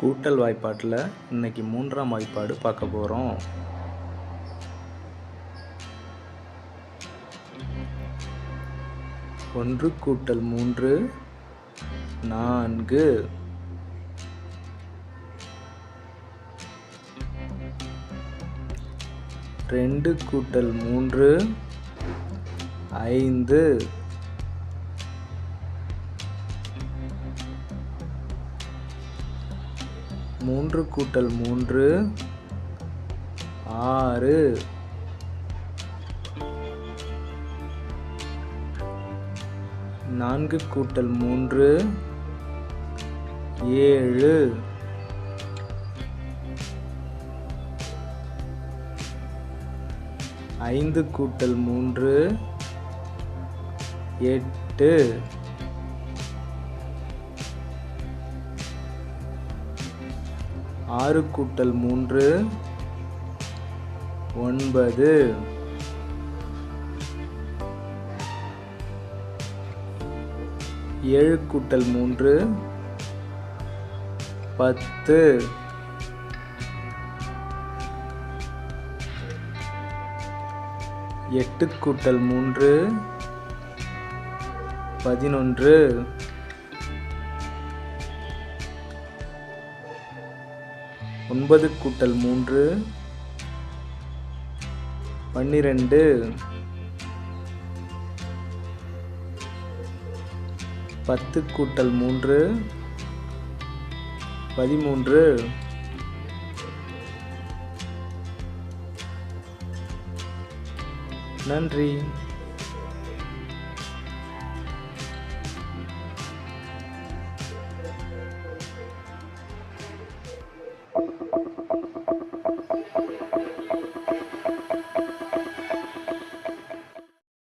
கூட்டல் வாய்ப்பாட்டில் இன்னைக்கு 3ஆம் வாய்ப்பாடு பார்க்க போகிறோம். 1 கூட்டல் 3 4. 2 கூட்டல் 3 5. 3 கூட்டல் 3 6. 4 கூட்டல் 3 7. 5 கூட்டல் 3 8. 6 கூட்டல் 3 9. 7 கூட்டல் 3 10. 8 கூட்டல் 3 11. 9 கூட்டல் 3 12. 10 கூட்டல் 3 13. நன்றி.